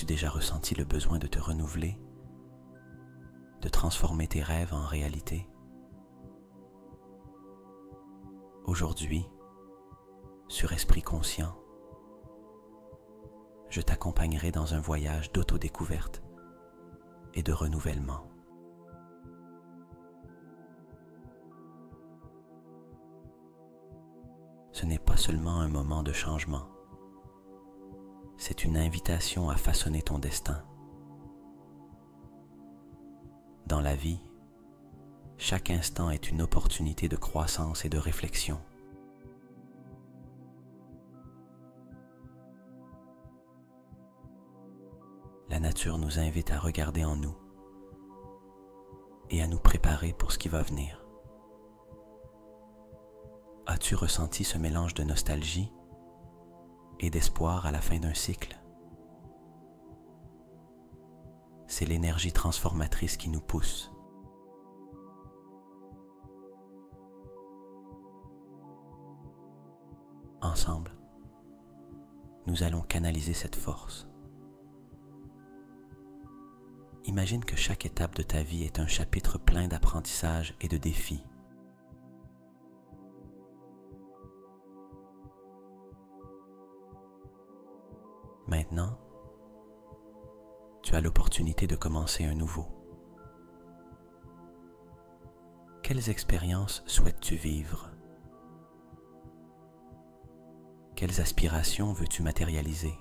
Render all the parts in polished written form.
déjà ressenti le besoin de te renouveler, de transformer tes rêves en réalité? Aujourd'hui, sur Esprit Conscient, je t'accompagnerai dans un voyage d'autodécouverte et de renouvellement. Ce n'est pas seulement un moment de changement, c'est une invitation à façonner ton destin. Dans la vie, chaque instant est une opportunité de croissance et de réflexion. La nature nous invite à regarder en nous et à nous préparer pour ce qui va venir. As-tu ressenti ce mélange de nostalgie et d'espoir à la fin d'un cycle? C'est l'énergie transformatrice qui nous pousse. Ensemble, nous allons canaliser cette force. Imagine que chaque étape de ta vie est un chapitre plein d'apprentissage et de défis. Maintenant, tu as l'opportunité de commencer un nouveau. Quelles expériences souhaites-tu vivre? Quelles aspirations veux-tu matérialiser?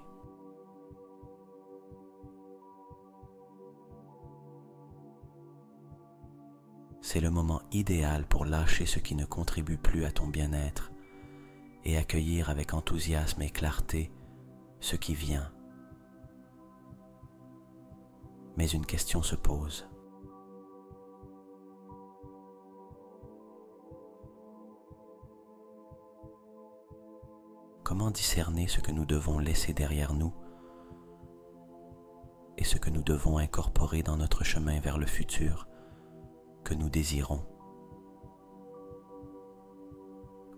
C'est le moment idéal pour lâcher ce qui ne contribue plus à ton bien-être et accueillir avec enthousiasme et clarté ce qui vient. Mais une question se pose. Comment discerner ce que nous devons laisser derrière nous et ce que nous devons incorporer dans notre chemin vers le futur que nous désirons?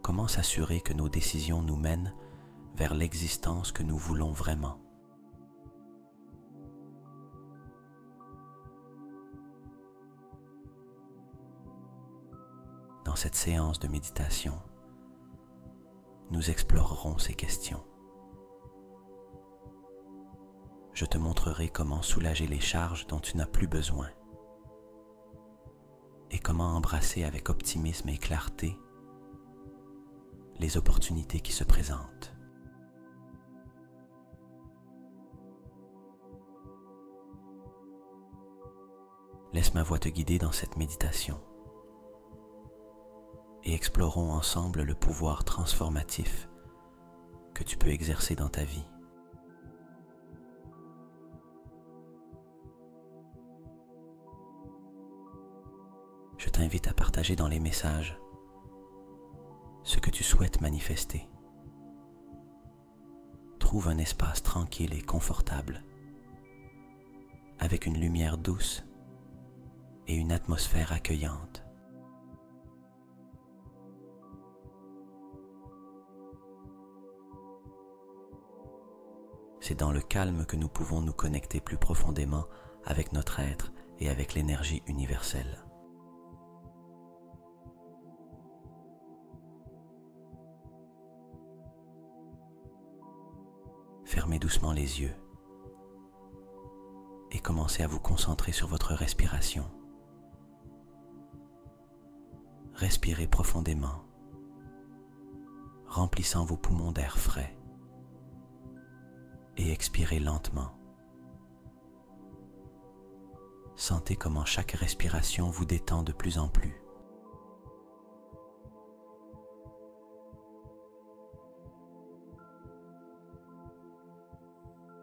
Comment s'assurer que nos décisions nous mènent vers l'existence que nous voulons vraiment? Dans cette séance de méditation, nous explorerons ces questions. Je te montrerai comment soulager les charges dont tu n'as plus besoin et comment embrasser avec optimisme et clarté les opportunités qui se présentent. Laisse ma voix te guider dans cette méditation et explorons ensemble le pouvoir transformatif que tu peux exercer dans ta vie. Je t'invite à partager dans les messages ce que tu souhaites manifester. Trouve un espace tranquille et confortable, avec une lumière douce et une atmosphère accueillante. C'est dans le calme que nous pouvons nous connecter plus profondément avec notre être et avec l'énergie universelle. Fermez doucement les yeux et commencez à vous concentrer sur votre respiration. Respirez profondément, remplissant vos poumons d'air frais, et expirez lentement. Sentez comment chaque respiration vous détend de plus en plus.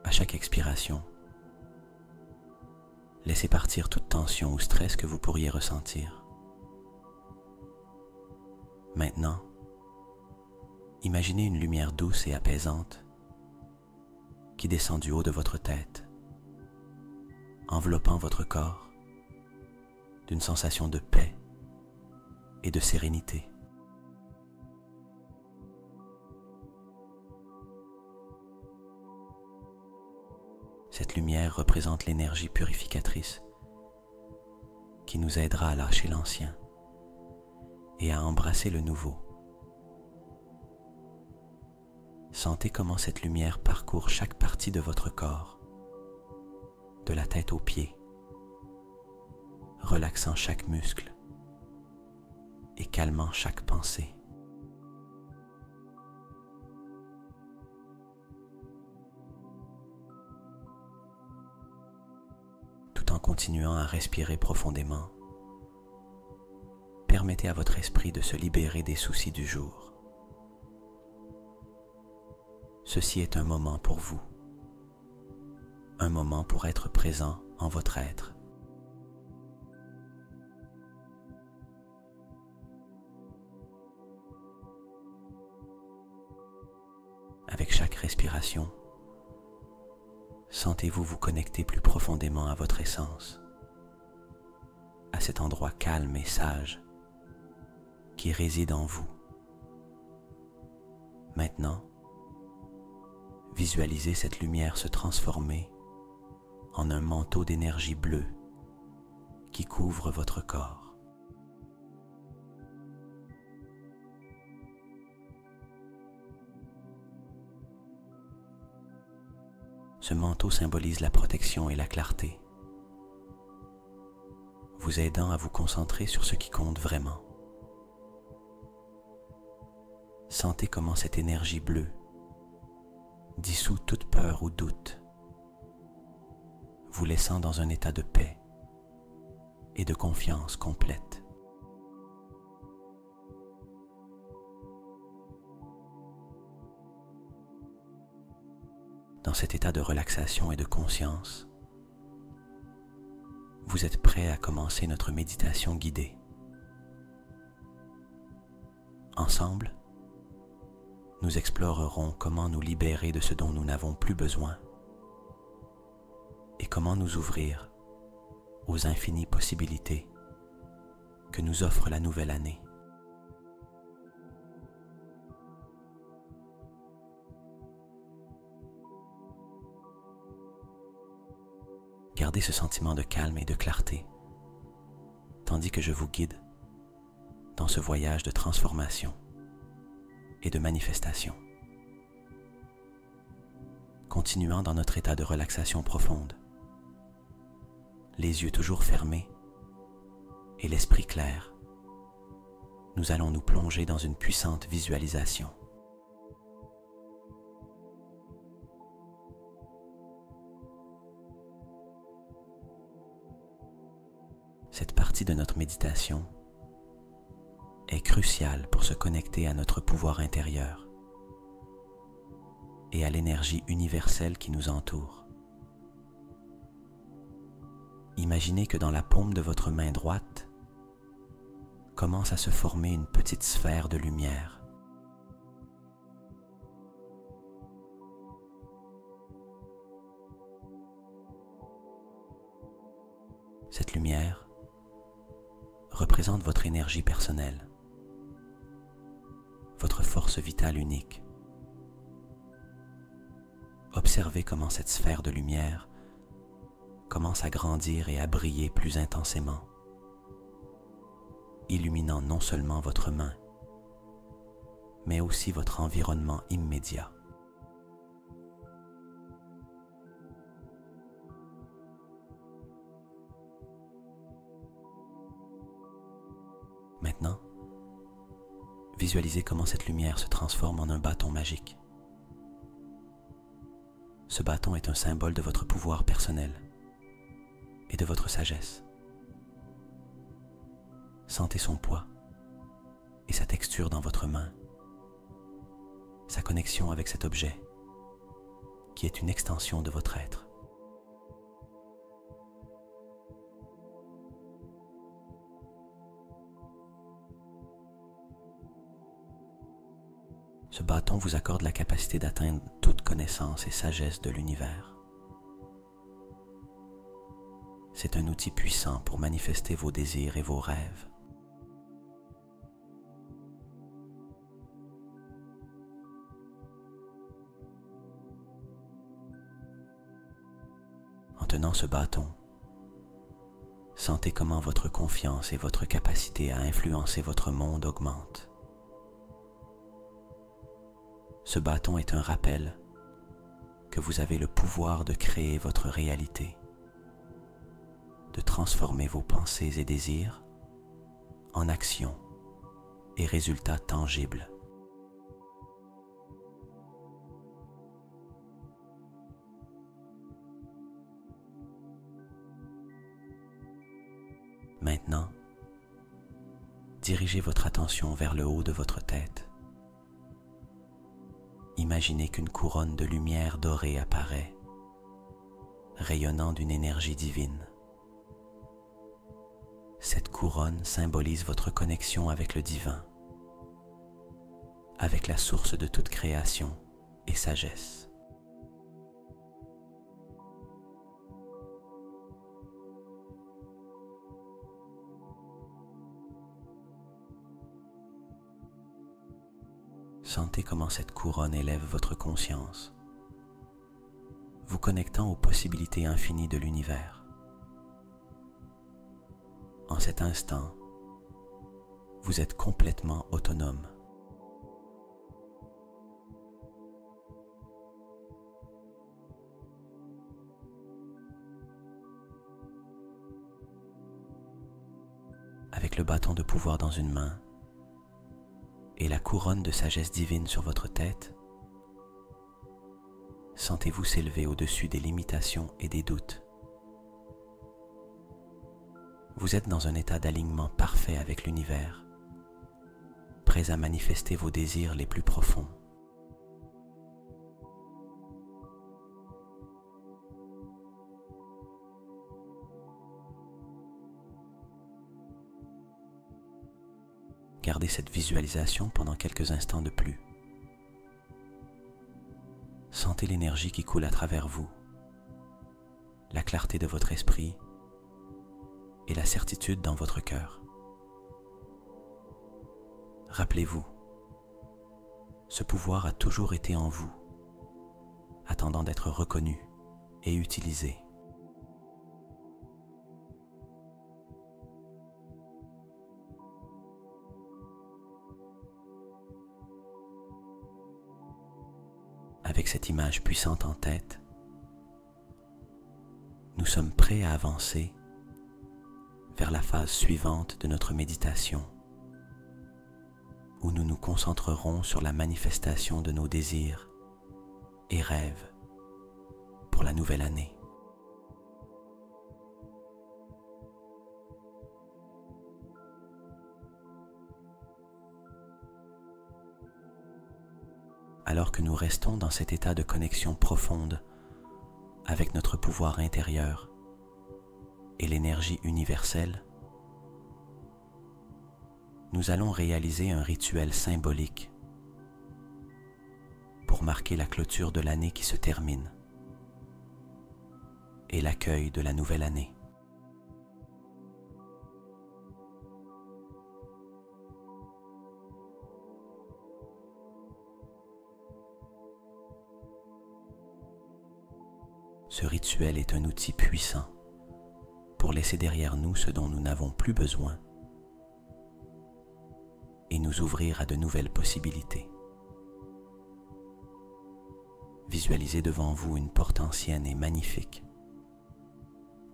À chaque expiration, laissez partir toute tension ou stress que vous pourriez ressentir. Maintenant, imaginez une lumière douce et apaisante qui descend du haut de votre tête, enveloppant votre corps d'une sensation de paix et de sérénité. Cette lumière représente l'énergie purificatrice qui nous aidera à lâcher l'ancien et à embrasser le nouveau. Sentez comment cette lumière parcourt chaque partie de votre corps, de la tête aux pieds, relaxant chaque muscle et calmant chaque pensée. Tout en continuant à respirer profondément, permettez à votre esprit de se libérer des soucis du jour. Ceci est un moment pour vous, un moment pour être présent en votre être. Avec chaque respiration, sentez-vous vous connecter plus profondément à votre essence, à cet endroit calme et sage qui réside en vous. Maintenant, visualisez cette lumière se transformer en un manteau d'énergie bleue qui couvre votre corps. Ce manteau symbolise la protection et la clarté, vous aidant à vous concentrer sur ce qui compte vraiment. Sentez comment cette énergie bleue dissout toute peur ou doute, vous laissant dans un état de paix et de confiance complète. Dans cet état de relaxation et de conscience, vous êtes prêt à commencer notre méditation guidée. Ensemble, nous explorerons comment nous libérer de ce dont nous n'avons plus besoin et comment nous ouvrir aux infinies possibilités que nous offre la nouvelle année. Gardez ce sentiment de calme et de clarté, tandis que je vous guide dans ce voyage de transformation et de manifestation. Continuant dans notre état de relaxation profonde, les yeux toujours fermés et l'esprit clair, nous allons nous plonger dans une puissante visualisation. Cette partie de notre méditation est cruciale pour se connecter à notre pouvoir intérieur et à l'énergie universelle qui nous entoure. Imaginez que dans la paume de votre main droite commence à se former une petite sphère de lumière. Cette lumière représente votre énergie personnelle, votre force vitale unique. Observez comment cette sphère de lumière commence à grandir et à briller plus intensément, illuminant non seulement votre main, mais aussi votre environnement immédiat. Maintenant, visualisez comment cette lumière se transforme en un bâton magique. Ce bâton est un symbole de votre pouvoir personnel et de votre sagesse. Sentez son poids et sa texture dans votre main, sa connexion avec cet objet qui est une extension de votre être. Ce bâton vous accorde la capacité d'atteindre toute connaissance et sagesse de l'univers. C'est un outil puissant pour manifester vos désirs et vos rêves. tenant ce bâton, sentez comment votre confiance et votre capacité à influencer votre monde augmentent. Ce bâton est un rappel que vous avez le pouvoir de créer votre réalité, de transformer vos pensées et désirs en actions et résultats tangibles. Maintenant, dirigez votre attention vers le haut de votre tête. Imaginez qu'une couronne de lumière dorée apparaît, rayonnant d'une énergie divine. Cette couronne symbolise votre connexion avec le divin, avec la source de toute création et sagesse. Sentez comment cette couronne élève votre conscience, vous connectant aux possibilités infinies de l'univers. En cet instant, vous êtes complètement autonome. Avec le bâton de pouvoir dans une main et la couronne de sagesse divine sur votre tête, sentez-vous s'élever au-dessus des limitations et des doutes. Vous êtes dans un état d'alignement parfait avec l'univers, prêts à manifester vos désirs les plus profonds. Gardez cette visualisation pendant quelques instants de plus. Sentez l'énergie qui coule à travers vous, la clarté de votre esprit et la certitude dans votre cœur. Rappelez-vous, ce pouvoir a toujours été en vous, attendant d'être reconnu et utilisé. Avec cette image puissante en tête, nous sommes prêts à avancer vers la phase suivante de notre méditation, où nous nous concentrerons sur la manifestation de nos désirs et rêves pour la nouvelle année. Alors que nous restons dans cet état de connexion profonde avec notre pouvoir intérieur et l'énergie universelle, nous allons réaliser un rituel symbolique pour marquer la clôture de l'année qui se termine et l'accueil de la nouvelle année. Ce rituel est un outil puissant pour laisser derrière nous ce dont nous n'avons plus besoin et nous ouvrir à de nouvelles possibilités. Visualisez devant vous une porte ancienne et magnifique,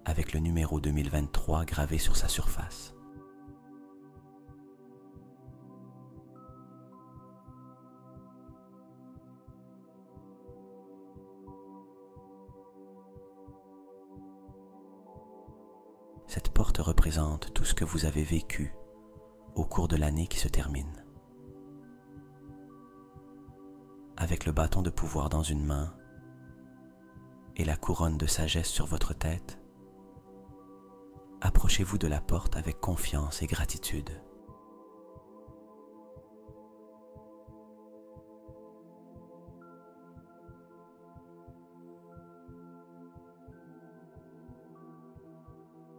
avec le numéro 2023 gravé sur sa surface. Cette porte représente tout ce que vous avez vécu au cours de l'année qui se termine. Avec le bâton de pouvoir dans une main et la couronne de sagesse sur votre tête, approchez-vous de la porte avec confiance et gratitude.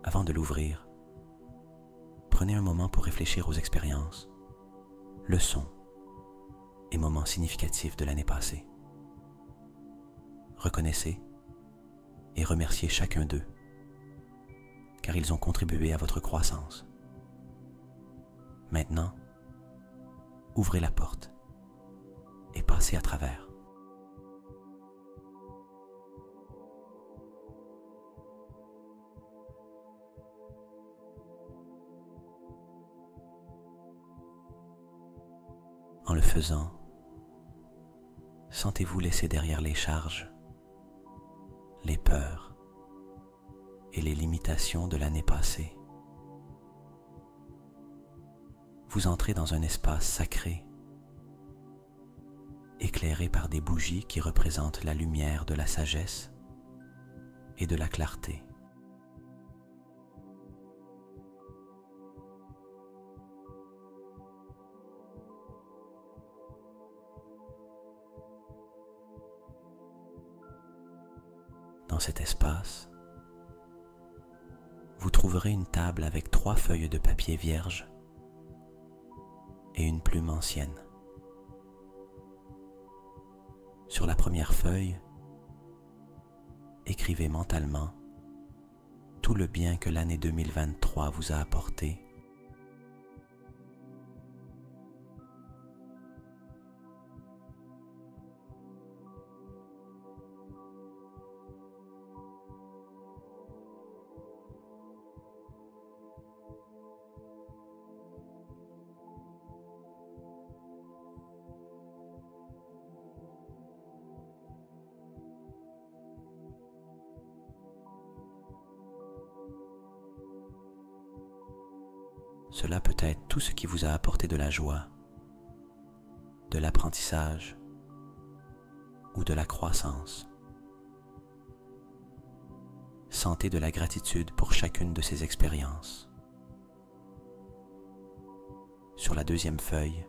Avant de l'ouvrir, prenez un moment pour réfléchir aux expériences, leçons et moments significatifs de l'année passée. Reconnaissez et remerciez chacun d'eux, car ils ont contribué à votre croissance. Maintenant, ouvrez la porte et passez à travers. En le faisant, sentez-vous laisser derrière les charges, les peurs et les limitations de l'année passée. Vous entrez dans un espace sacré, éclairé par des bougies qui représentent la lumière de la sagesse et de la clarté. Dans cet espace, vous trouverez une table avec 3 feuilles de papier vierge et une plume ancienne. Sur la première feuille, écrivez mentalement tout le bien que l'année 2023 vous a apporté. Cela peut être tout ce qui vous a apporté de la joie, de l'apprentissage ou de la croissance. Sentez de la gratitude pour chacune de ces expériences. Sur la deuxième feuille,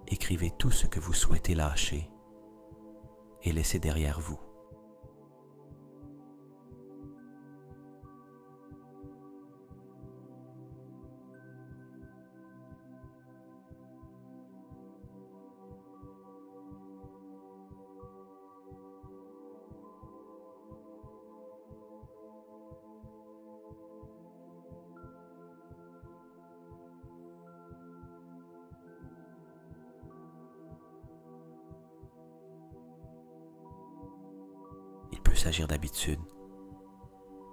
écrivez tout ce que vous souhaitez lâcher et laisser derrière vous. Il peut s'agir d'habitudes,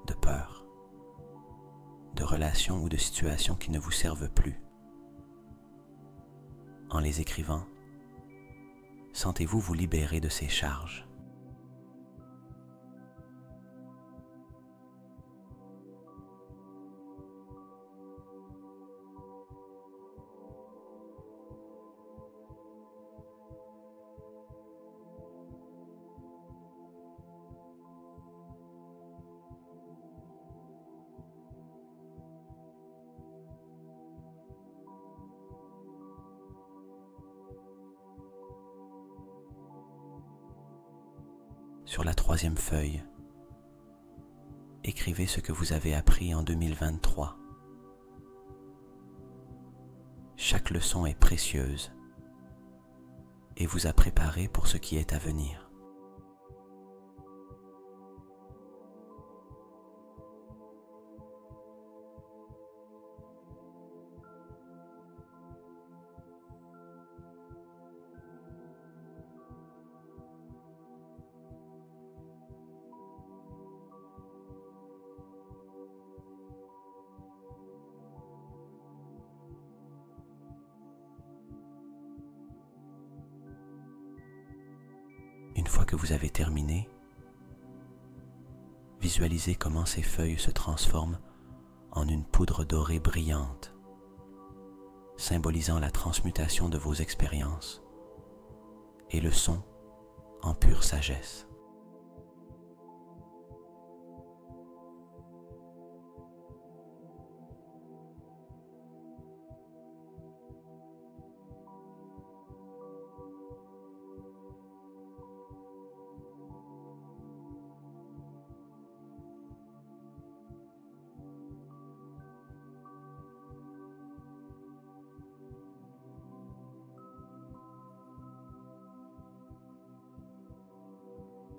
de peurs, de relations ou de situations qui ne vous servent plus. En les écrivant, sentez-vous vous libérer de ces charges. Sur la troisième feuille, écrivez ce que vous avez appris en 2023. Chaque leçon est précieuse et vous a préparé pour ce qui est à venir. Une fois que vous avez terminé, visualisez comment ces feuilles se transforment en une poudre dorée brillante, symbolisant la transmutation de vos expériences et le son en pure sagesse.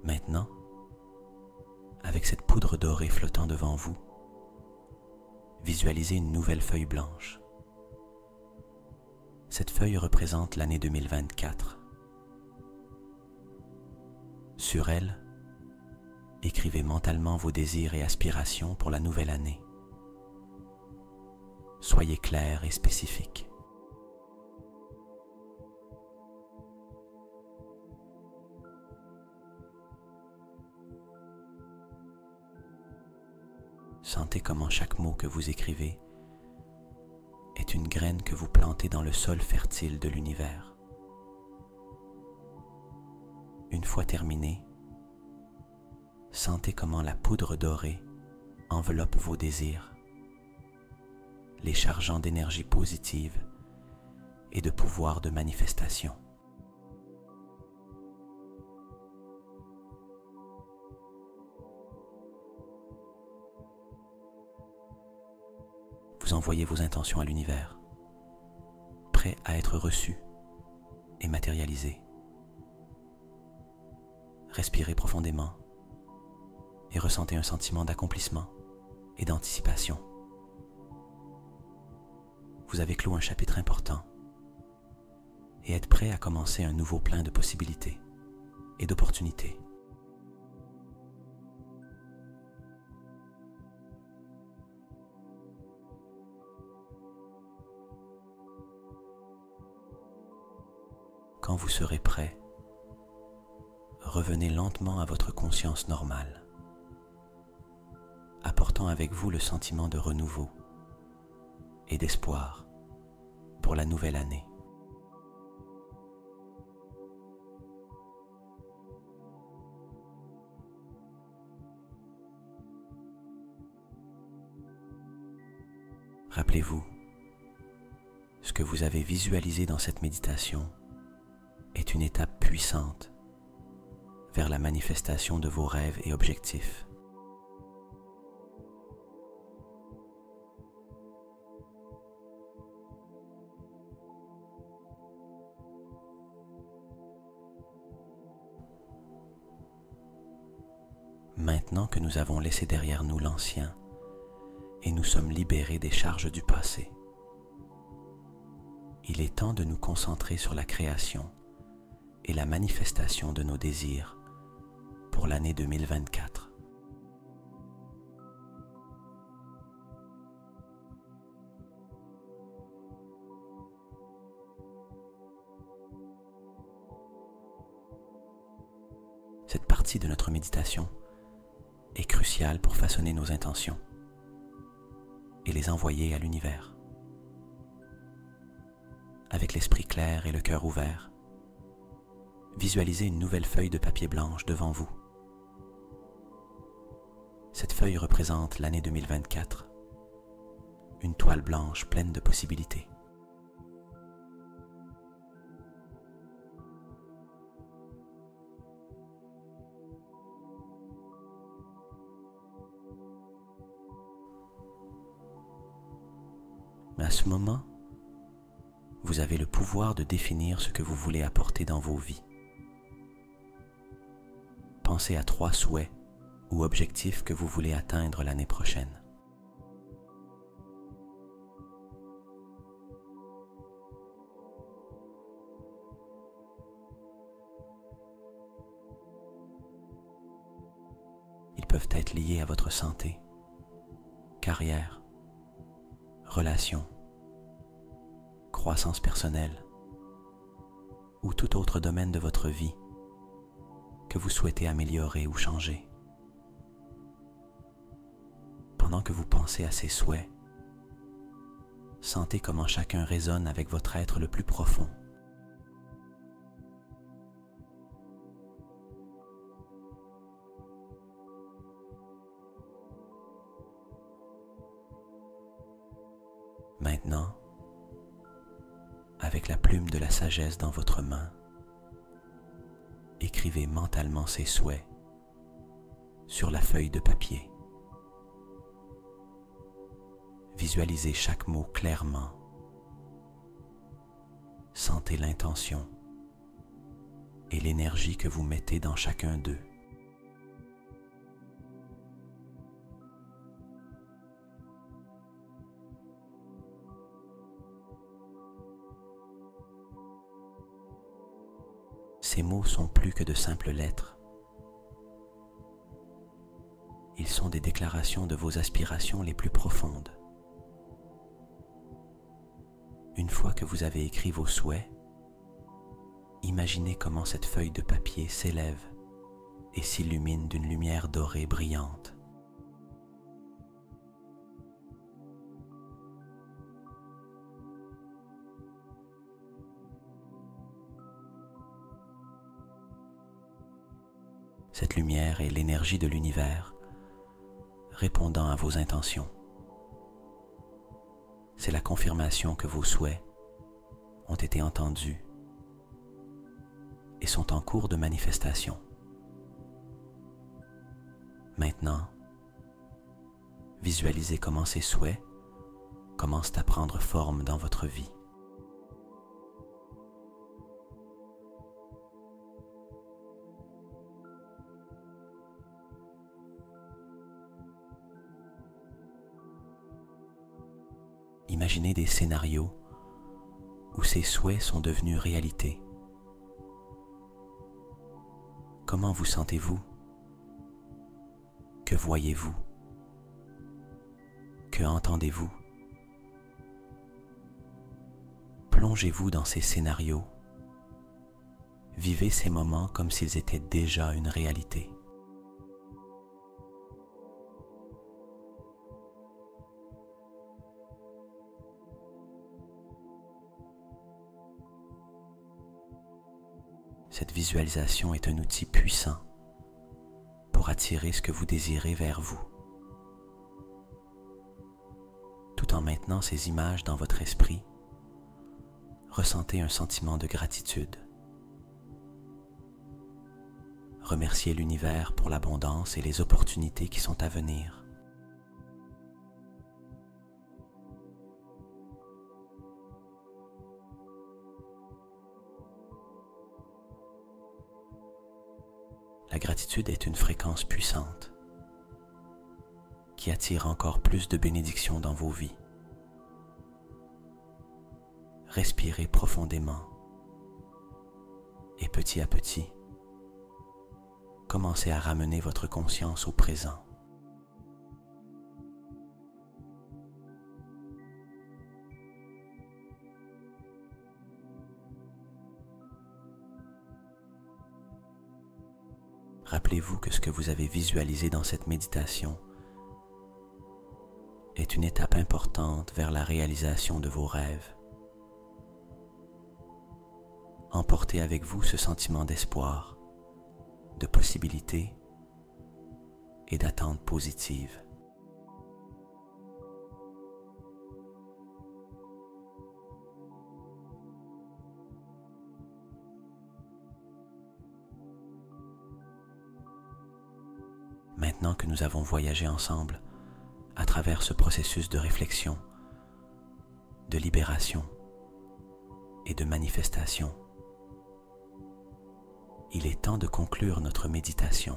Maintenant, Avec cette poudre dorée flottant devant vous, visualisez une nouvelle feuille blanche. Cette feuille représente l'année 2024. Sur elle, écrivez mentalement vos désirs et aspirations pour la nouvelle année. Soyez clair et spécifique. Sentez comment chaque mot que vous écrivez est une graine que vous plantez dans le sol fertile de l'univers. Une fois terminé, sentez comment la poudre dorée enveloppe vos désirs, les chargeant d'énergie positive et de pouvoir de manifestation. Vous envoyez vos intentions à l'univers, prêts à être reçus et matérialisés. Respirez profondément et ressentez un sentiment d'accomplissement et d'anticipation. Vous avez clos un chapitre important et êtes prêt à commencer un nouveau plein de possibilités et d'opportunités. Quand vous serez prêt, revenez lentement à votre conscience normale, apportant avec vous le sentiment de renouveau et d'espoir pour la nouvelle année. Rappelez-vous, ce que vous avez visualisé dans cette méditation est une étape puissante vers la manifestation de vos rêves et objectifs. Maintenant que nous avons laissé derrière nous l'ancien et nous sommes libérés des charges du passé, il est temps de nous concentrer sur la création et la manifestation de nos désirs pour l'année 2024. Cette partie de notre méditation est cruciale pour façonner nos intentions et les envoyer à l'univers. Avec l'esprit clair et le cœur ouvert, visualisez une nouvelle feuille de papier blanche devant vous. Cette feuille représente l'année 2024, une toile blanche pleine de possibilités. Mais à ce moment, vous avez le pouvoir de définir ce que vous voulez apporter dans vos vies. Pensez à 3 souhaits ou objectifs que vous voulez atteindre l'année prochaine. Ils peuvent être liés à votre santé, carrière, relations, croissance personnelle ou tout autre domaine de votre vie que vous souhaitez améliorer ou changer. Pendant que vous pensez à ces souhaits, sentez comment chacun résonne avec votre être le plus profond. Maintenant, avec la plume de la sagesse dans votre main, écrivez mentalement ces souhaits sur la feuille de papier. Visualisez chaque mot clairement. Sentez l'intention et l'énergie que vous mettez dans chacun d'eux. mots sont plus que de simples lettres. Ils sont des déclarations de vos aspirations les plus profondes. Une fois que vous avez écrit vos souhaits, imaginez comment cette feuille de papier s'élève et s'illumine d'une lumière dorée brillante. Cette lumière est l'énergie de l'univers répondant à vos intentions. C'est la confirmation que vos souhaits ont été entendus et sont en cours de manifestation. Maintenant, visualisez comment ces souhaits commencent à prendre forme dans votre vie. Imaginez des scénarios où ces souhaits sont devenus réalité. Comment vous sentez-vous? Que voyez-vous? Que entendez-vous? Plongez-vous dans ces scénarios. Vivez ces moments comme s'ils étaient déjà une réalité. Cette visualisation est un outil puissant pour attirer ce que vous désirez vers vous. Tout en maintenant ces images dans votre esprit, ressentez un sentiment de gratitude. Remerciez l'univers pour l'abondance et les opportunités qui sont à venir. La gratitude est une fréquence puissante qui attire encore plus de bénédictions dans vos vies. Respirez profondément et petit à petit, commencez à ramener votre conscience au présent. Rappelez-vous que ce que vous avez visualisé dans cette méditation est une étape importante vers la réalisation de vos rêves. Emportez avec vous ce sentiment d'espoir, de possibilité et d'attente positive. Maintenant que nous avons voyagé ensemble à travers ce processus de réflexion, de libération et de manifestation, il est temps de conclure notre méditation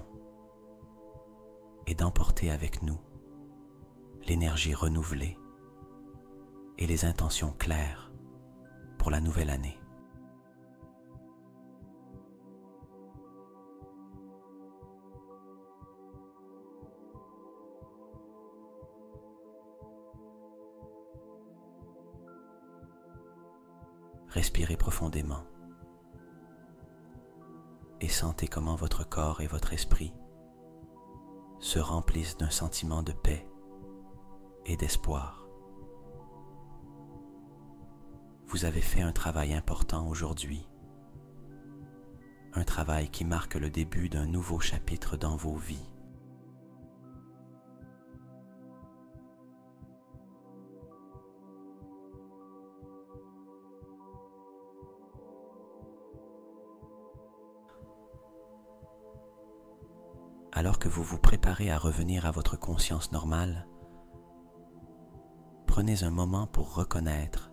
et d'emporter avec nous l'énergie renouvelée et les intentions claires pour la nouvelle année. Respirez profondément et sentez comment votre corps et votre esprit se remplissent d'un sentiment de paix et d'espoir. Vous avez fait un travail important aujourd'hui, un travail qui marque le début d'un nouveau chapitre dans vos vies. Alors que vous vous préparez à revenir à votre conscience normale, prenez un moment pour reconnaître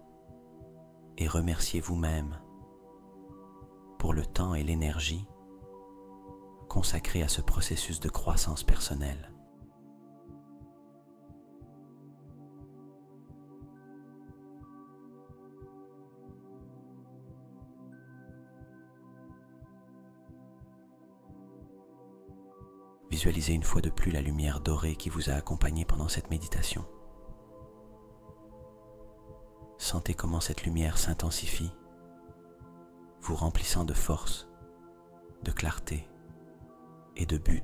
et remercier vous-même pour le temps et l'énergie consacrés à ce processus de croissance personnelle. Visualisez une fois de plus la lumière dorée qui vous a accompagné pendant cette méditation. Sentez comment cette lumière s'intensifie, vous remplissant de force, de clarté et de but.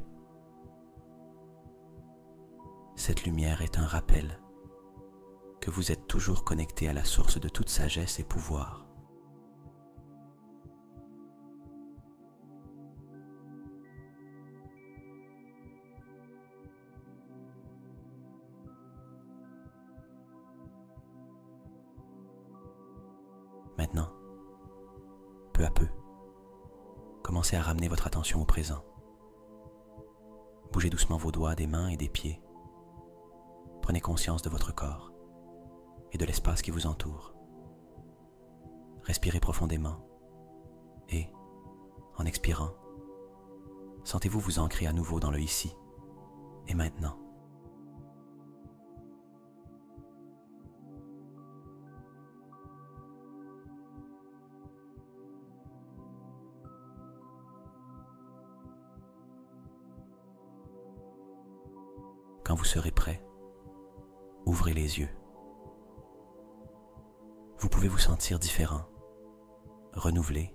Cette lumière est un rappel que vous êtes toujours connecté à la source de toute sagesse et pouvoir. Maintenant, peu à peu, commencez à ramener votre attention au présent. Bougez doucement vos doigts des mains et des pieds. Prenez conscience de votre corps et de l'espace qui vous entoure. Respirez profondément et, en expirant, sentez-vous vous ancrer à nouveau dans le ici et maintenant. Quand vous serez prêt, ouvrez les yeux. Vous pouvez vous sentir différent, renouvelé,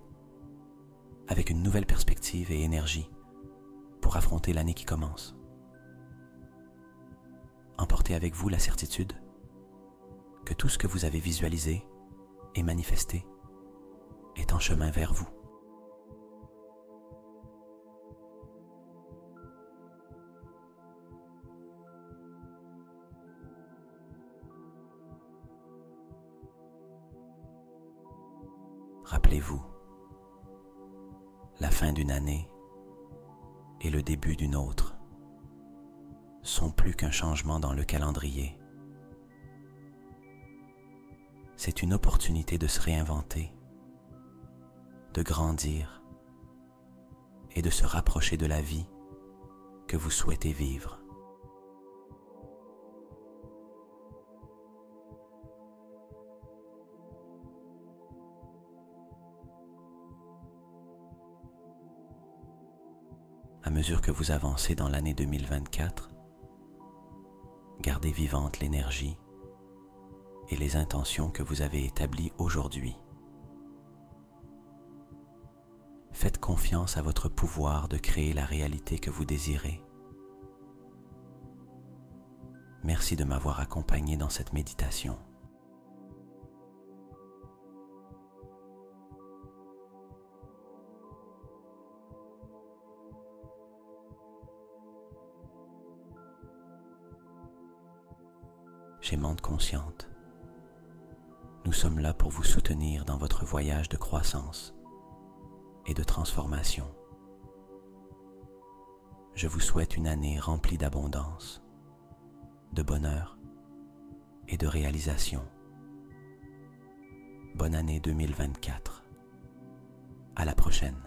avec une nouvelle perspective et énergie pour affronter l'année qui commence. Emportez avec vous la certitude que tout ce que vous avez visualisé et manifesté est en chemin vers vous. Rappelez-vous, la fin d'une année et le début d'une autre sont plus qu'un changement dans le calendrier. C'est une opportunité de se réinventer, de grandir et de se rapprocher de la vie que vous souhaitez vivre. À mesure que vous avancez dans l'année 2024, gardez vivante l'énergie et les intentions que vous avez établies aujourd'hui. Faites confiance à votre pouvoir de créer la réalité que vous désirez. Merci de m'avoir accompagné dans cette méditation. Gémante consciente, nous sommes là pour vous soutenir dans votre voyage de croissance et de transformation. Je vous souhaite une année remplie d'abondance, de bonheur et de réalisation. Bonne année 2024. À la prochaine.